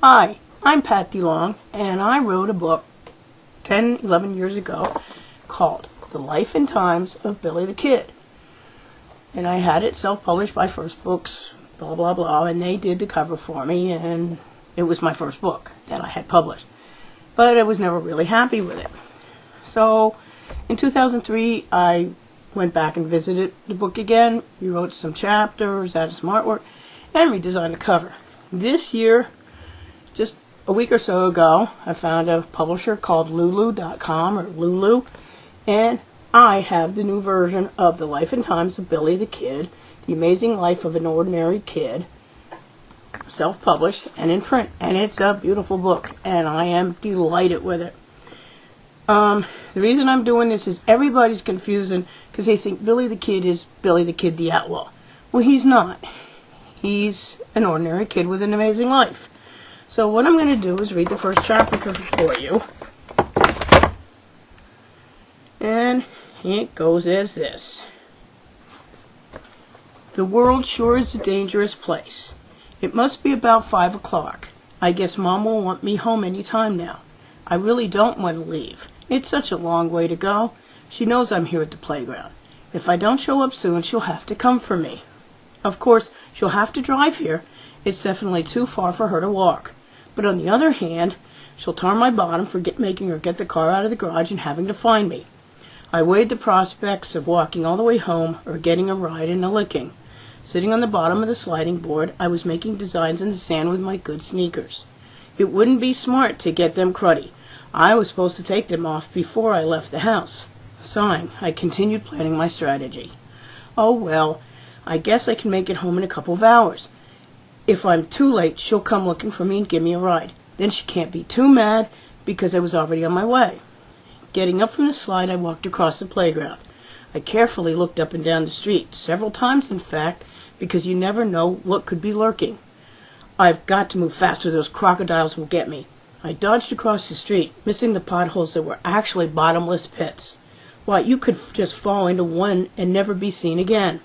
Hi, I'm Pat DeLong, and I wrote a book 11 years ago called The Life and Times of Billy the Kid. And I had it self-published by First Books, blah, blah, blah, and they did the cover for me, and it was my first book that I had published. But I was never really happy with it. So in 2003, I went back and visited the book again, rewrote some chapters, added some artwork, and redesigned the cover. This year, just a week or so ago, I found a publisher called Lulu.com, or Lulu, and I have the new version of The Life and Times of Billy the Kid, The Amazing Life of an Ordinary Kid, self-published and in print, and it's a beautiful book, and I am delighted with it. The reason I'm doing this is everybody's confusing because they think Billy the Kid is Billy the Kid the Outlaw. Well, he's not. He's an ordinary kid with an amazing life. So what I'm going to do is read the first chapter for you. And it goes as this. The world sure is a dangerous place. It must be about 5 o'clock. I guess Mom will want me home any time now. I really don't want to leave. It's such a long way to go. She knows I'm here at the playground. If I don't show up soon, she'll have to come for me. Of course, she'll have to drive here. It's definitely too far for her to walk. But on the other hand, she'll tar my bottom for making her get the car out of the garage and having to find me. I weighed the prospects of walking all the way home or getting a ride and a licking. Sitting on the bottom of the sliding board, I was making designs in the sand with my good sneakers. It wouldn't be smart to get them cruddy. I was supposed to take them off before I left the house. Sighing, I continued planning my strategy. Oh well, I guess I can make it home in a couple of hours. If I'm too late, she'll come looking for me and give me a ride. Then she can't be too mad because I was already on my way. Getting up from the slide, I walked across the playground. I carefully looked up and down the street, several times in fact, because you never know what could be lurking. I've got to move faster, those crocodiles will get me. I dodged across the street, missing the potholes that were actually bottomless pits. Why, you could just fall into one and never be seen again.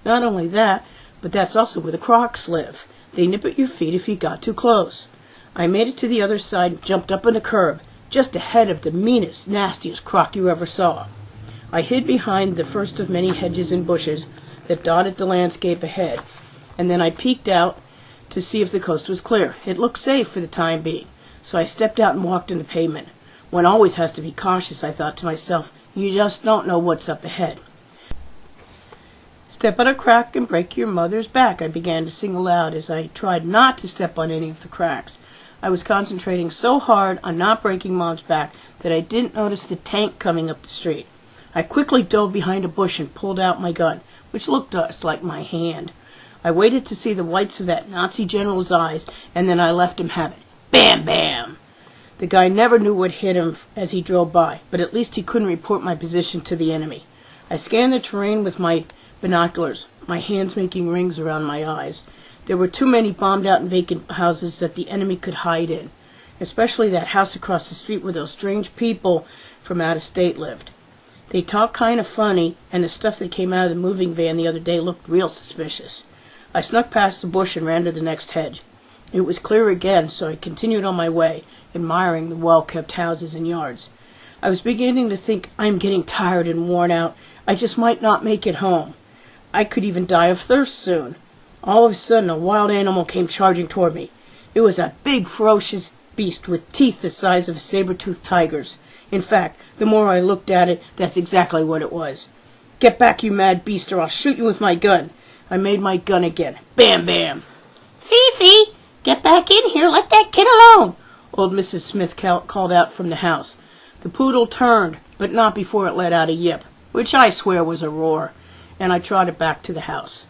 Not only that, but that's also where the crocs live. They nip at your feet if you got too close. I made it to the other side and jumped up on the curb, just ahead of the meanest, nastiest croc you ever saw. I hid behind the first of many hedges and bushes that dotted the landscape ahead, and then I peeked out to see if the coast was clear. It looked safe for the time being, so I stepped out and walked on the pavement. One always has to be cautious, I thought to myself. You just don't know what's up ahead. Step on a crack and break your mother's back, I began to sing aloud as I tried not to step on any of the cracks. I was concentrating so hard on not breaking Mom's back that I didn't notice the tank coming up the street. I quickly dove behind a bush and pulled out my gun, which looked just like my hand. I waited to see the whites of that Nazi general's eyes, and then I left him have it. Bam, bam! The guy never knew what hit him as he drove by, but at least he couldn't report my position to the enemy. I scanned the terrain with my binoculars, my hands making rings around my eyes. There were too many bombed-out and vacant houses that the enemy could hide in, especially that house across the street where those strange people from out of state lived. They talked kind of funny, and the stuff that came out of the moving van the other day looked real suspicious. I snuck past the bush and ran to the next hedge. It was clear again, so I continued on my way, admiring the well-kept houses and yards. I was beginning to think, I'm getting tired and worn out. I just might not make it home. I could even die of thirst soon. All of a sudden, a wild animal came charging toward me. It was a big, ferocious beast with teeth the size of saber-toothed tigers. In fact, the more I looked at it, that's exactly what it was. Get back, you mad beast, or I'll shoot you with my gun. I made my gun again. Bam, bam. Fifi, get back in here. Let that kid alone. Old Mrs. Smith called out from the house. The poodle turned, but not before it let out a yip, which I swear was a roar, and I trotted back to the house.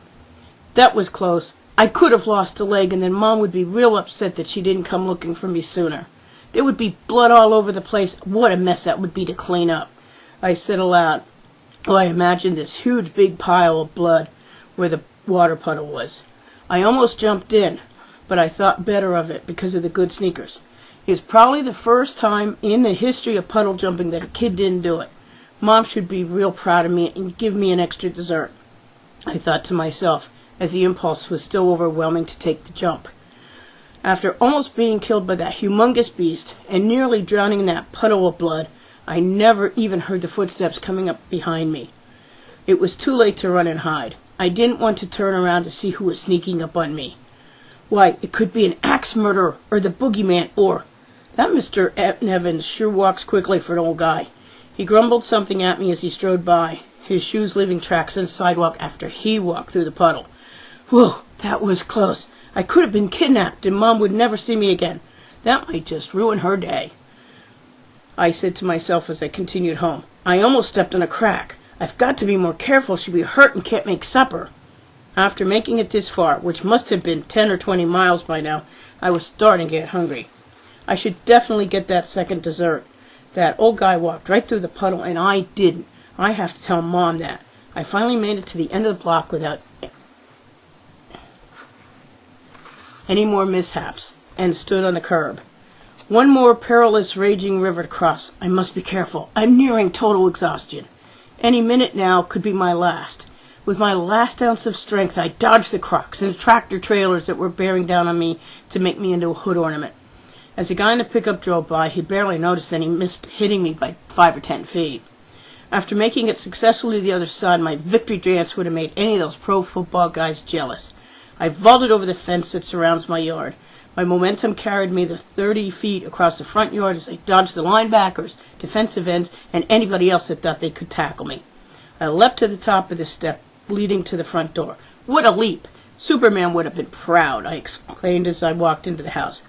That was close. I could have lost a leg, and then Mom would be real upset that she didn't come looking for me sooner. There would be blood all over the place. What a mess that would be to clean up. I said aloud. Oh, I imagined this huge big pile of blood where the water puddle was. I almost jumped in, but I thought better of it because of the good sneakers. It's probably the first time in the history of puddle jumping that a kid didn't do it. Mom should be real proud of me and give me an extra dessert, I thought to myself, as the impulse was still overwhelming to take the jump. After almost being killed by that humongous beast and nearly drowning in that puddle of blood, I never even heard the footsteps coming up behind me. It was too late to run and hide. I didn't want to turn around to see who was sneaking up on me. Why, it could be an axe murderer or the boogeyman or... That Mr. Evans sure walks quickly for an old guy. He grumbled something at me as he strode by, his shoes leaving tracks on the sidewalk after he walked through the puddle. Whoa, that was close. I could have been kidnapped and Mom would never see me again. That might just ruin her day. I said to myself as I continued home. I almost stepped on a crack. I've got to be more careful. She'll be hurt and can't make supper. After making it this far, which must have been 10 or 20 miles by now, I was starting to get hungry. I should definitely get that second dessert. That old guy walked right through the puddle and I didn't. I have to tell Mom that. I finally made it to the end of the block without any more mishaps and stood on the curb. One more perilous raging river to cross. I must be careful. I'm nearing total exhaustion. Any minute now could be my last. With my last ounce of strength, I dodged the crocs and the tractor trailers that were bearing down on me to make me into a hood ornament. As the guy in the pickup drove by, he barely noticed that he missed hitting me by 5 or 10 feet. After making it successfully to the other side, my victory dance would have made any of those pro football guys jealous. I vaulted over the fence that surrounds my yard. My momentum carried me the 30 feet across the front yard as I dodged the linebackers, defensive ends, and anybody else that thought they could tackle me. I leapt to the top of the step leading to the front door. What a leap! Superman would have been proud, I exclaimed as I walked into the house.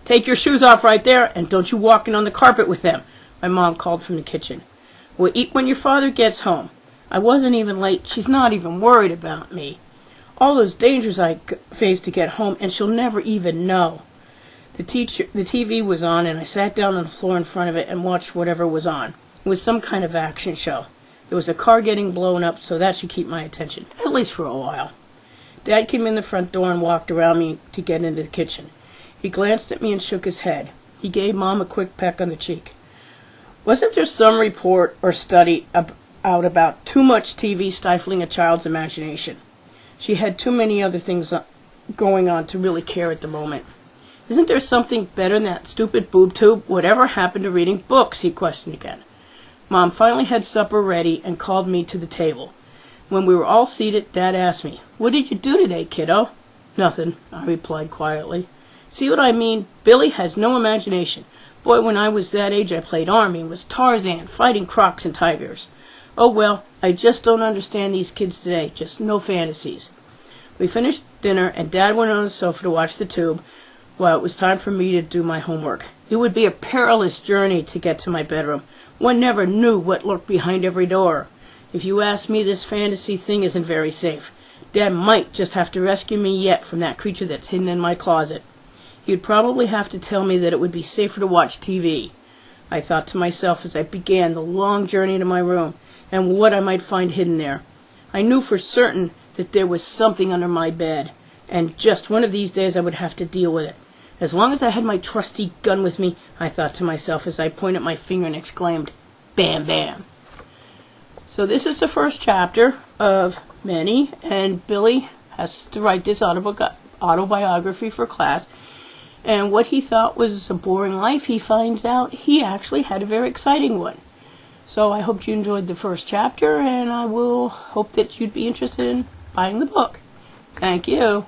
Take your shoes off right there, and don't you walk in on the carpet with them, my mom called from the kitchen. We'll eat when your father gets home. I wasn't even late. She's not even worried about me. All those dangers I faced to get home, and she'll never even know. The TV was on, and I sat down on the floor in front of it and watched whatever was on. It was some kind of action show. There was a car getting blown up, so that should keep my attention, at least for a while. Dad came in the front door and walked around me to get into the kitchen. He glanced at me and shook his head. He gave Mom a quick peck on the cheek. Wasn't there some report or study out about too much TV stifling a child's imagination? She had too many other things going on to really care at the moment. Isn't there something better than that stupid boob tube? Whatever happened to reading books? He questioned again. Mom finally had supper ready and called me to the table. When we were all seated, Dad asked me, "What did you do today, kiddo?" "Nothing," I replied quietly. "See what I mean? Billy has no imagination. Boy, when I was that age, I played army and was Tarzan, fighting crocs and tigers. Oh well, I just don't understand these kids today. Just no fantasies." We finished dinner, and Dad went on the sofa to watch the tube, while it was time for me to do my homework. It would be a perilous journey to get to my bedroom. One never knew what lurked behind every door. If you ask me, this fantasy thing isn't very safe. Dad might just have to rescue me yet from that creature that's hidden in my closet. He'd probably have to tell me that it would be safer to watch TV. I thought to myself as I began the long journey to my room, and what I might find hidden there. I knew for certain that there was something under my bed, and just one of these days I would have to deal with it. As long as I had my trusty gun with me, I thought to myself as I pointed my finger and exclaimed, "Bam, bam." So this is the first chapter of many, and Billy has to write this autobiography for class. And what he thought was a boring life, he finds out he actually had a very exciting one. So I hope you enjoyed the first chapter, and I will hope that you'd be interested in buying the book. Thank you.